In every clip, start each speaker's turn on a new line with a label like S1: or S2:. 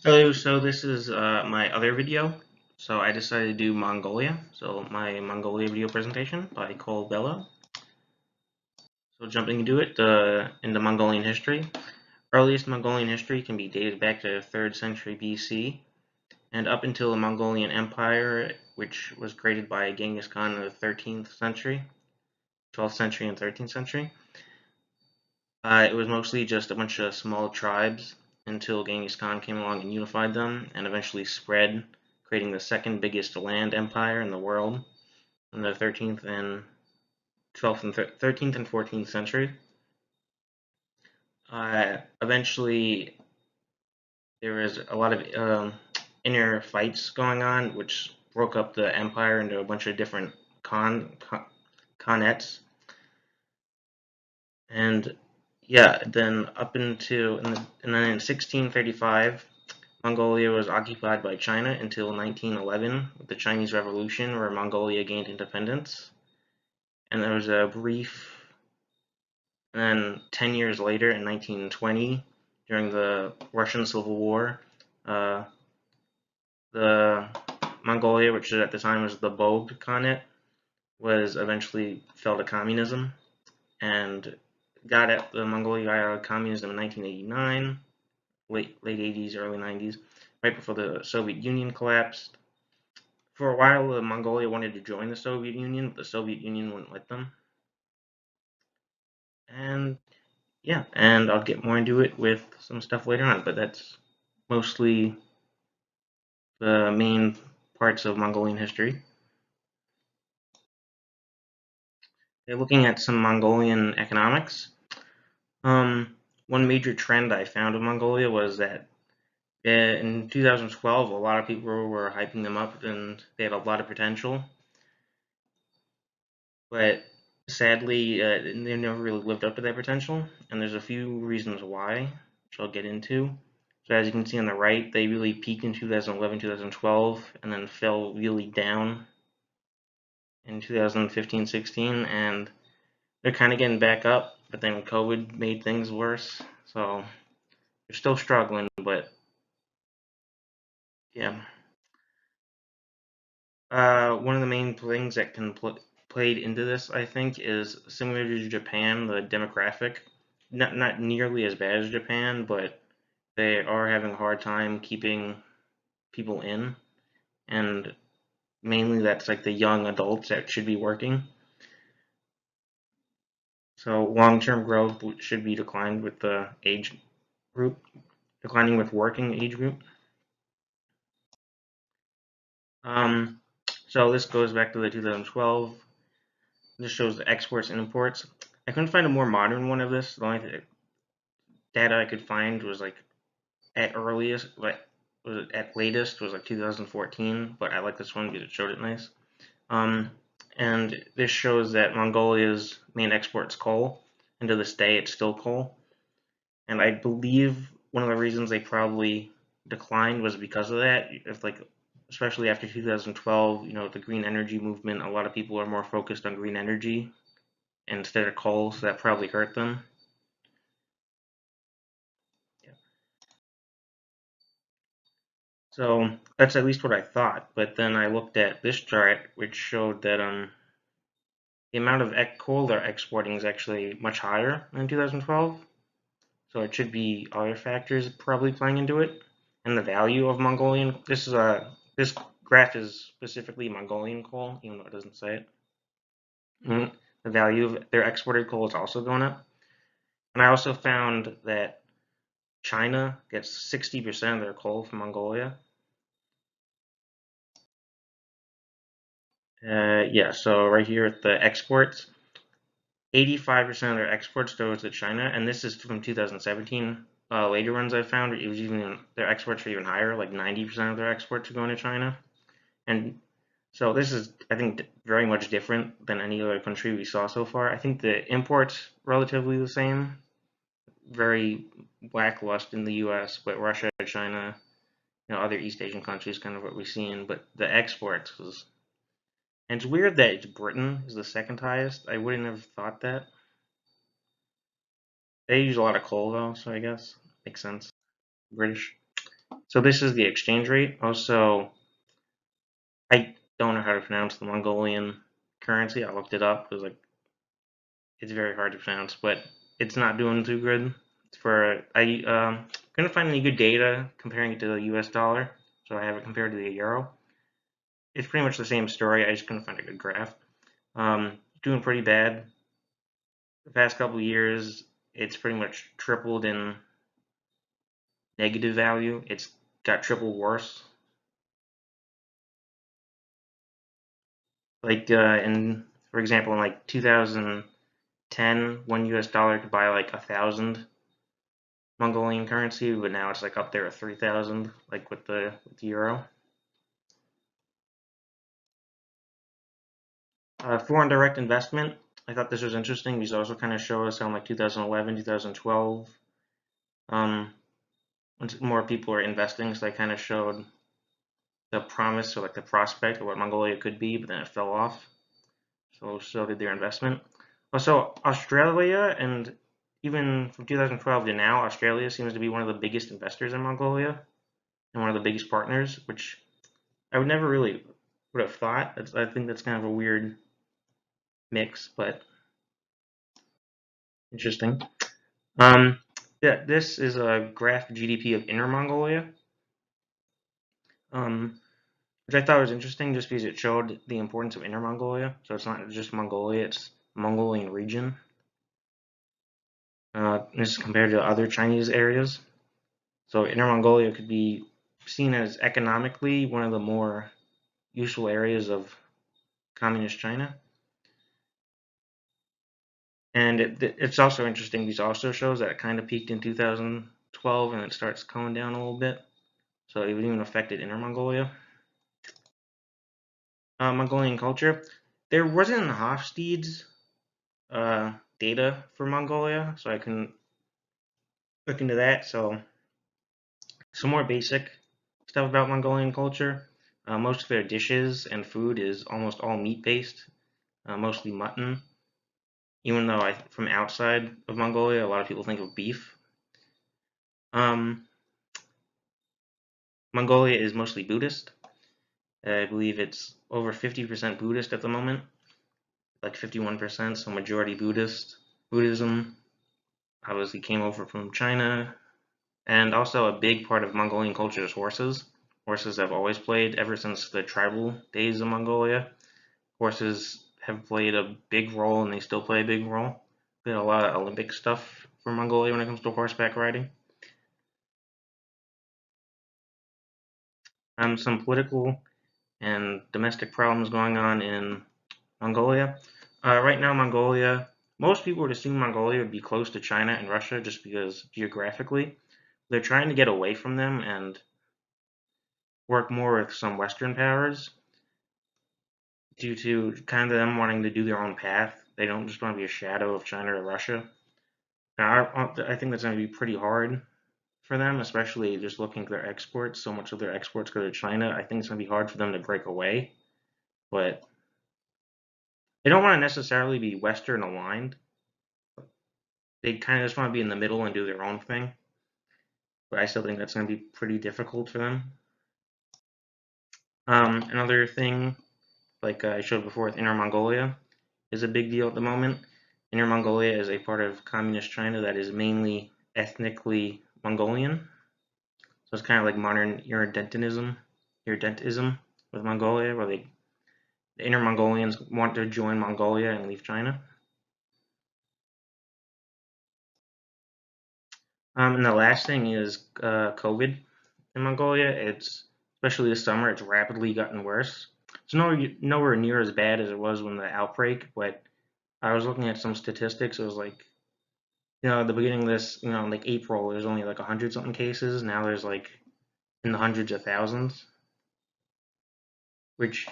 S1: Hello, so this is my other video. So I decided to do Mongolia. So my Mongolia video presentation by Cole Bello. So jumping into it, into Mongolian history. Earliest Mongolian history can be dated back to the 3rd century BC and up until the Mongolian Empire, which was created by Genghis Khan in the 13th century, 12th century and 13th century. It was mostly just a bunch of small tribes until Genghis Khan came along and unified them and eventually spread, creating the second biggest land empire in the world in the 13th and 12th and 13th and 14th century. Eventually, there was a lot of inner fights going on, which broke up the empire into a bunch of different khanats. And yeah, then up into and then in 1635, Mongolia was occupied by China until 1911 with the Chinese Revolution, where Mongolia gained independence. And there was a brief, and then 10 years later, in 1920, during the Russian Civil War, uh, the Mongolia, which at the time was the Bog Khanate, was eventually fell to communism and the Mongolia got out of communism in 1989, late 80s, early 90s, right before the Soviet Union collapsed. For a while, Mongolia wanted to join the Soviet Union, but the Soviet Union wouldn't let them. And yeah, and I'll get more into it with some stuff later on, but that's mostly the main parts of Mongolian history. They're looking at some Mongolian economics. One major trend I found in Mongolia was that in 2012, a lot of people were hyping them up and they had a lot of potential. But sadly, they never really lived up to their potential, and there's a few reasons why, which I'll get into. So as you can see on the right, they really peaked in 2011, 2012, and then fell really down in 2015, 16, and they're kind of getting back up, but then COVID made things worse, so they're still struggling, but yeah. One of the main things that can played into this, I think, is similar to Japan, the demographic. Not nearly as bad as Japan, but they are having a hard time keeping people in, and mainly that's like the young adults that should be working. So long-term growth should be declined with the age group, declining with working age group. Um, so this goes back to the 2012. This shows the exports and imports. I couldn't find a more modern one of this. The only data I could find was like at earliest, like was at latest was like 2014. But I like this one because it showed it nice. Um, and this shows that Mongolia's main export's coal, and to this day it's still coal. And I believe one of the reasons they probably declined was because of that. If like, especially after 2012, the green energy movement, a lot of people are more focused on green energy instead of coal, so that probably hurt them. Yeah. So that's at least what I thought. But then I looked at this chart, which showed that the amount of coal they're exporting is actually much higher than 2012. So it should be other factors probably playing into it. And the value of Mongolian. This graph is specifically Mongolian coal, even though it doesn't say it. The value of their exported coal is also going up. And I also found that China gets 60% of their coal from Mongolia. Yeah, so right here at the exports, 85% of their exports goes to China, and this is from 2017. Later ones I found, it was even their exports were even higher, like 90% of their exports are going to China. And so this is, I think, very much different than any other country we saw so far. I think the imports relatively the same, very lackluster in the U.S., but Russia, China, other East Asian countries, kind of what we're seeing. But the exports was, and it's weird that it's Britain is the second highest. I wouldn't have thought that. They use a lot of coal though, so I guess makes sense. British. So this is the exchange rate. Also, I don't know how to pronounce the Mongolian currency. I looked it up. It was like it's very hard to pronounce, but it's not doing too good. I couldn't find any good data comparing it to the U.S. dollar, so I have it compared to the euro. It's pretty much the same story. I just couldn't find a good graph. Doing pretty bad. The past couple of years, it's pretty much tripled in negative value. It's got triple worse. Like for example, in like 2010, one U.S. dollar could buy like 1,000 Mongolian currency, but now it's like up there at 3,000, like with the euro. Foreign direct investment. I thought this was interesting. These also kind of show us how in like 2011, 2012, once more people are investing, so they kind of showed the promise or like the prospect of what Mongolia could be, but then it fell off. So did their investment. Also, Australia, and even from 2012 to now, Australia seems to be one of the biggest investors in Mongolia and one of the biggest partners, which I would never really would have thought. I think that's kind of a weird mix, but interesting. Um, yeah, this is a graph GDP of Inner Mongolia, which I thought was interesting just because it showed the importance of Inner Mongolia. So it's not just Mongolia, it's Mongolian region. This is compared to other Chinese areas. So Inner Mongolia could be seen as economically one of the more useful areas of communist China. And it's also interesting, these also shows that it kind of peaked in 2012 and it starts going down a little bit. So it even affected Inner Mongolia. Mongolian culture. There wasn't Hofstede's data for Mongolia, so I couldn't look into that. So some more basic stuff about Mongolian culture. Most of their dishes and food is almost all meat-based, mostly mutton. Even though from outside of Mongolia, a lot of people think of beef. Mongolia is mostly Buddhist. I believe it's over 50% Buddhist at the moment, like 51%, so majority Buddhist. Buddhism obviously came over from China, and also a big part of Mongolian culture is horses. Horses have always played, ever since the tribal days of Mongolia. Horses have played a big role, and they still play a big role. There's a lot of Olympic stuff for Mongolia when it comes to horseback riding. Some political and domestic problems going on in Mongolia. Right now, Mongolia, most people would assume Mongolia would be close to China and Russia just because geographically. They're trying to get away from them and work more with some Western powers due to kind of them wanting to do their own path. They don't just want to be a shadow of China or Russia. Now, I think that's going to be pretty hard for them, especially just looking at their exports. So much of their exports go to China. I think it's going to be hard for them to break away. But they don't want to necessarily be Western aligned. They kind of just want to be in the middle and do their own thing. But I still think that's going to be pretty difficult for them. Another thing, like I showed before with Inner Mongolia, is a big deal at the moment. Inner Mongolia is a part of communist China that is mainly ethnically Mongolian. So it's kind of like modern irredentism with Mongolia, where the Inner Mongolians want to join Mongolia and leave China. And the last thing is COVID in Mongolia. It's especially this summer. It's rapidly gotten worse. It's nowhere near as bad as it was when the outbreak, but I was looking at some statistics. It was like, at the beginning of this, like April, there's only like 100 something cases. Now there's like in the hundreds of thousands, which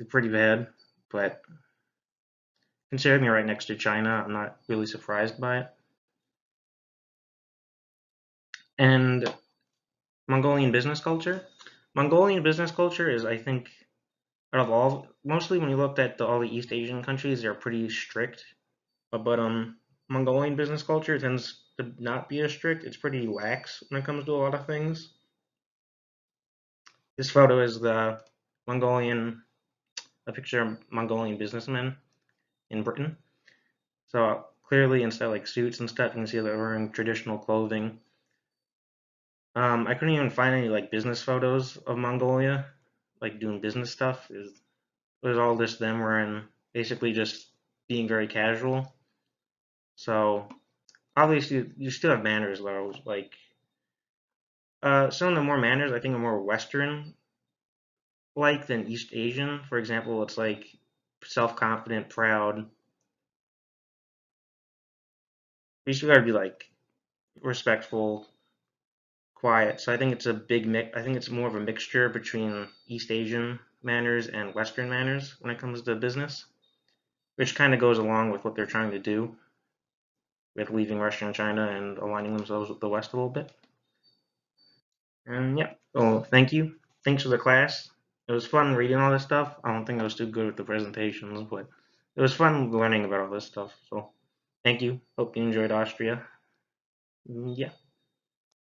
S1: is pretty bad. But considering you're right next to China, I'm not really surprised by it. And Mongolian business culture. Mongolian business culture is, I think, out of all, mostly when you looked at all the East Asian countries, they're pretty strict. But Mongolian business culture tends to not be as strict. It's pretty lax when it comes to a lot of things. This photo is the Mongolian, a picture of Mongolian businessmen in Britain. So clearly, instead of like suits and stuff, you can see they're wearing traditional clothing. I couldn't even find any like business photos of Mongolia, like doing business stuff. It was all just them wearing basically just being very casual. So obviously, you still have manners though. Like some of the more manners, I think, are more Western like than East Asian. For example, it's like self-confident, proud. You still gotta be like respectful, quiet. So I think it's a big mix. I think it's more of a mixture between East Asian manners and Western manners when it comes to business, which kind of goes along with what they're trying to do with leaving Russia and China and aligning themselves with the West a little bit. And yeah, well, thank you. Thanks for the class. It was fun reading all this stuff. I don't think I was too good with the presentations, but it was fun learning about all this stuff. So thank you. Hope you enjoyed Austria. Yeah.